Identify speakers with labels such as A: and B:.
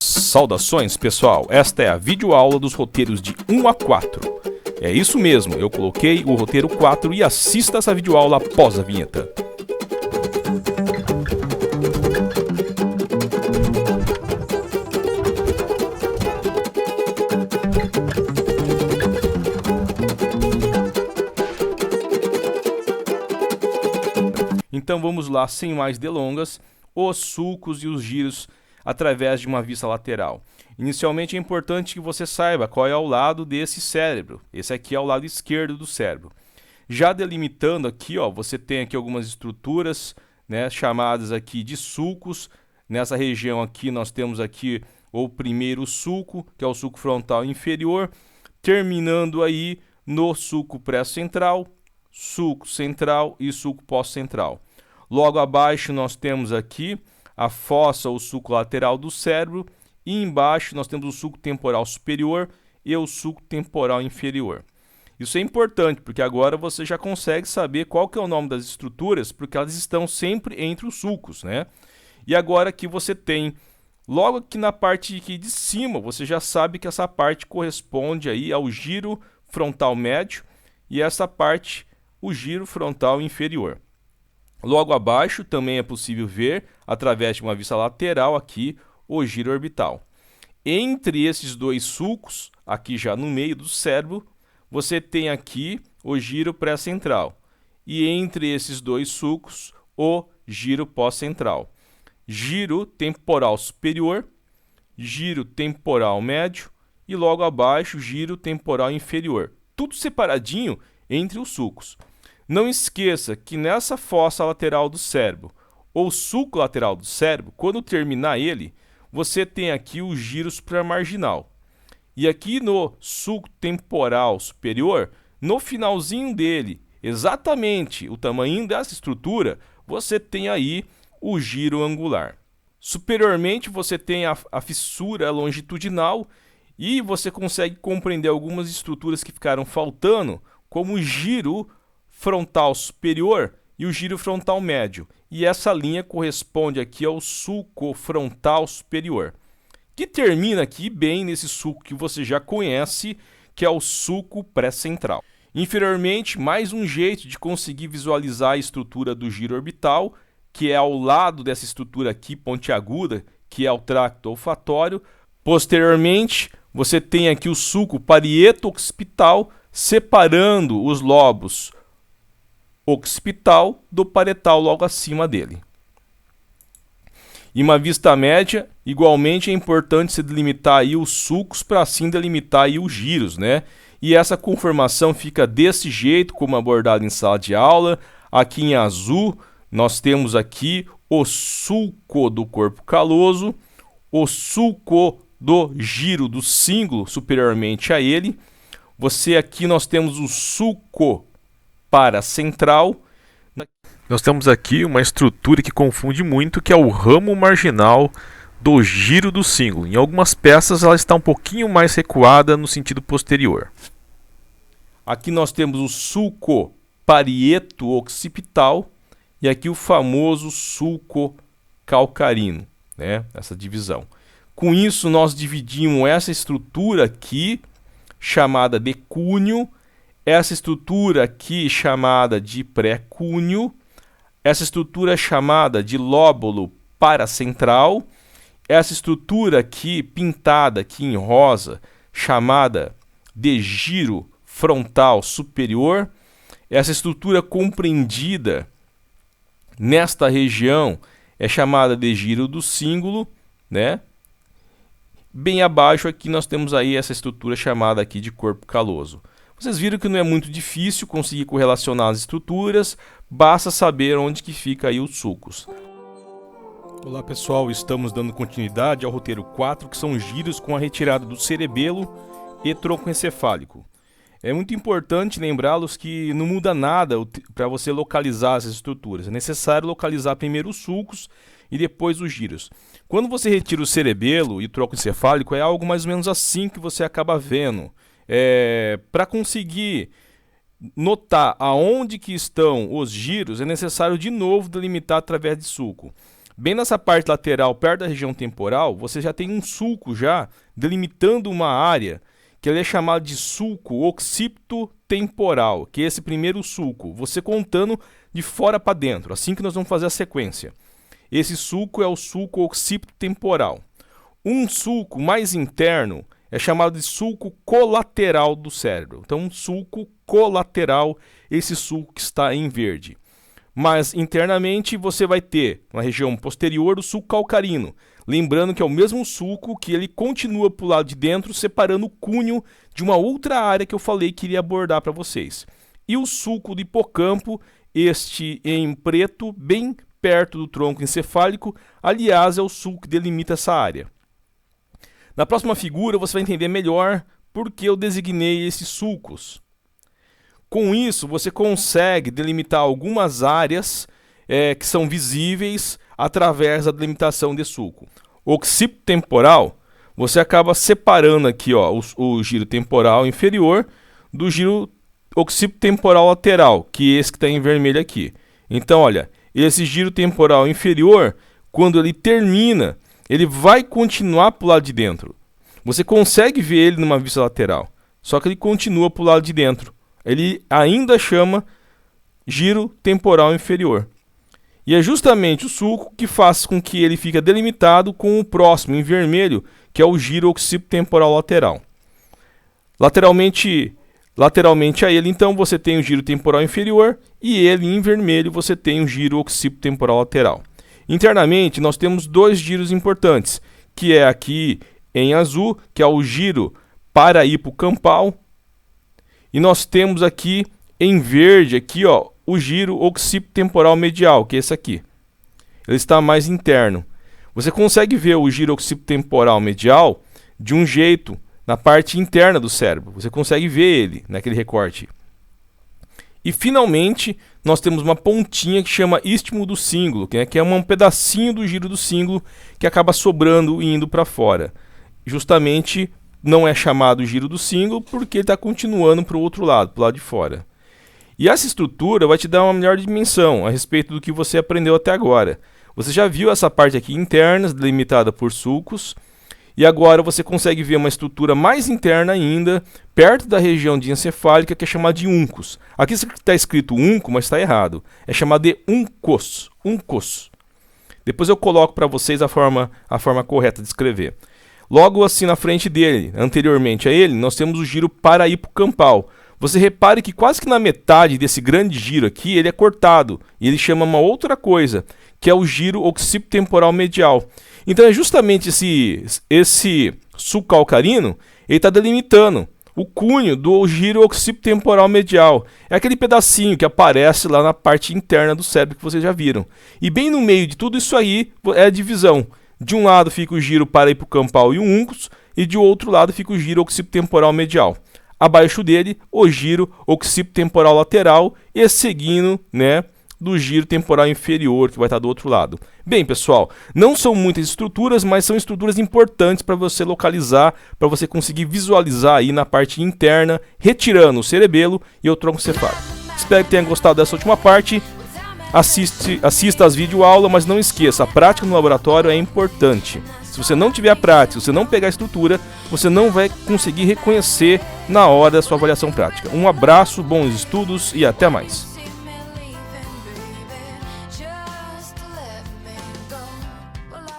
A: Saudações, pessoal! Esta é a videoaula dos roteiros de 1 a 4. É isso mesmo, eu coloquei o roteiro 4 e assista essa videoaula após a vinheta. Então vamos lá, sem mais delongas, os sulcos e os giros através de uma vista lateral. Inicialmente é importante que você saiba qual é o lado desse cérebro. Esse aqui é o lado esquerdo do cérebro. Já delimitando aqui, ó, você tem aqui algumas estruturas, né, chamadas aqui de sulcos. Nessa região aqui nós temos aqui o primeiro sulco, que é o sulco frontal inferior, terminando aí no sulco pré-central, sulco central e sulco pós-central. Logo abaixo nós temos aqui a fossa ou sulco lateral do cérebro e embaixo nós temos o sulco temporal superior e o sulco temporal inferior. Isso é importante porque agora você já consegue saber qual que é o nome das estruturas, porque elas estão sempre entre os sulcos, né? E agora aqui você tem, logo aqui na parte aqui de cima, você já sabe que essa parte corresponde aí ao giro frontal médio e essa parte o giro frontal inferior. Logo abaixo também é possível ver, através de uma vista lateral aqui, o giro orbital. Entre esses dois sulcos, aqui já no meio do cérebro, você tem aqui o giro pré-central. E entre esses dois sulcos, o giro pós-central. Giro temporal superior, giro temporal médio e logo abaixo, giro temporal inferior. Tudo separadinho entre os sulcos. Não esqueça que nessa fossa lateral do cérebro, ou sulco lateral do cérebro, quando terminar ele, você tem aqui o giro supramarginal. E aqui no sulco temporal superior, no finalzinho dele, exatamente o tamanho dessa estrutura, você tem aí o giro angular. Superiormente você tem a fissura longitudinal e você consegue compreender algumas estruturas que ficaram faltando, como o giro frontal superior e o giro frontal médio. E essa linha corresponde aqui ao sulco frontal superior, que termina aqui bem nesse sulco que você já conhece, que é o sulco pré-central. Inferiormente, mais um jeito de conseguir visualizar a estrutura do giro orbital, que é ao lado dessa estrutura aqui pontiaguda, que é o tracto olfatório. Posteriormente, você tem aqui o sulco parieto-occipital, separando os lobos occipital do parietal logo acima dele. Em uma vista média, igualmente é importante se delimitar aí os sulcos para assim delimitar aí os giros, né? E essa conformação fica desse jeito, como abordado em sala de aula. Aqui em azul, nós temos aqui o sulco do corpo caloso, o sulco do giro do cíngulo superiormente a ele. Aqui nós temos o sulco paracentral. Nós temos aqui uma estrutura que confunde muito, que é o ramo marginal do giro do cíngulo. Em algumas peças ela está um pouquinho mais recuada no sentido posterior. Aqui nós temos o sulco parieto-occipital e aqui o famoso sulco calcarino, né? Essa divisão. Com isso nós dividimos essa estrutura aqui, chamada de cúneo, essa estrutura aqui chamada de pré-cúneo, essa estrutura chamada de lóbulo paracentral, essa estrutura aqui pintada aqui em rosa, chamada de giro frontal superior, essa estrutura compreendida nesta região é chamada de giro do cíngulo, né? Bem abaixo aqui nós temos aí essa estrutura chamada aqui de corpo caloso. Vocês viram que não é muito difícil conseguir correlacionar as estruturas, basta saber onde que fica aí os sulcos. Olá pessoal, estamos dando continuidade ao roteiro 4, que são giros com a retirada do cerebelo e tronco encefálico. É muito importante lembrá-los que não muda nada para você localizar essas estruturas. É necessário localizar primeiro os sulcos e depois os giros. Quando você retira o cerebelo e o tronco encefálico, é algo mais ou menos assim que você acaba vendo. Para conseguir notar aonde que estão os giros, é necessário de novo delimitar através de sulco. bem nessa parte lateral, perto da região temporal, você já tem um sulco já delimitando uma área que ele é chamado de sulco occipito-temporal, que é esse primeiro sulco, você contando de fora para dentro, assim que nós vamos fazer a sequência. Esse sulco é o sulco occipito-temporal. Um sulco mais interno é chamado de sulco colateral do cérebro. Então, um sulco colateral, esse sulco que está em verde. Mas internamente você vai ter, na região posterior, o sulco calcarino. Lembrando que é o mesmo sulco que ele continua para o lado de dentro, separando o cúneo de uma outra área que eu falei que iria abordar para vocês. E o sulco do hipocampo, este em preto, bem perto do tronco encefálico, aliás, é o sulco que delimita essa área. Na próxima figura você vai entender melhor por que eu designei esses sulcos. Com isso, você consegue delimitar algumas áreas que são visíveis através da delimitação de sulco. O occipito-temporal, você acaba separando aqui o giro temporal inferior do giro occipito-temporal lateral, que é esse que está em vermelho aqui. Então, olha, esse giro temporal inferior, quando ele termina, ele vai continuar para o lado de dentro. Você consegue ver ele numa vista lateral, só que ele continua para o lado de dentro. Ele ainda chama giro temporal inferior. E é justamente o sulco que faz com que ele fique delimitado com o próximo, em vermelho, que é o giro occipito-temporal lateral. Lateralmente a ele, então, você tem o giro temporal inferior e ele, em vermelho, você tem o giro occipito-temporal lateral. Internamente, nós temos dois giros importantes, que é aqui em azul, que é o giro parahipocampal, e nós temos aqui em verde, aqui, o giro occipito-temporal medial, que é esse aqui. Ele está mais interno. Você consegue ver o giro occipito-temporal medial de um jeito na parte interna do cérebro. Você consegue ver ele naquele recorte. E finalmente, nós temos uma pontinha que chama istmo do cíngulo, que é um pedacinho do giro do cíngulo que acaba sobrando e indo para fora. Justamente não é chamado giro do cíngulo porque ele está continuando para o outro lado, para o lado de fora. E essa estrutura vai te dar uma melhor dimensão a respeito do que você aprendeu até agora. Você já viu essa parte aqui interna, delimitada por sulcos, e agora você consegue ver uma estrutura mais interna ainda, perto da região encefálica, que é chamada de uncus. Aqui está escrito unco, mas está errado. É chamado de uncus. Uncus. Depois eu coloco para vocês a forma correta de escrever. Logo assim na frente dele, anteriormente a ele, nós temos o giro parahipocampal. Você repare que quase que na metade desse grande giro aqui, ele é cortado. E ele chama uma outra coisa, que é o giro occipito-temporal medial. Então é justamente esse sulco calcarino, ele está delimitando o cúneo do giro occipito-temporal medial. É aquele pedacinho que aparece lá na parte interna do cérebro que vocês já viram. E bem no meio de tudo isso aí é a divisão. De um lado fica o giro parahipocampal e o uncus, e de outro lado fica o giro occipito-temporal medial. Abaixo dele, o giro occipito-temporal lateral e seguindo, do giro temporal inferior, que vai estar do outro lado. Bem, pessoal, não são muitas estruturas, mas são estruturas importantes para você localizar, para você conseguir visualizar aí na parte interna, retirando o cerebelo e o tronco cefálico. Espero que tenha gostado dessa última parte. Assista às videoaulas, mas não esqueça, a prática no laboratório é importante. Se você não tiver a prática, se você não pegar a estrutura, você não vai conseguir reconhecer na hora da sua avaliação prática. Um abraço, bons estudos e até mais.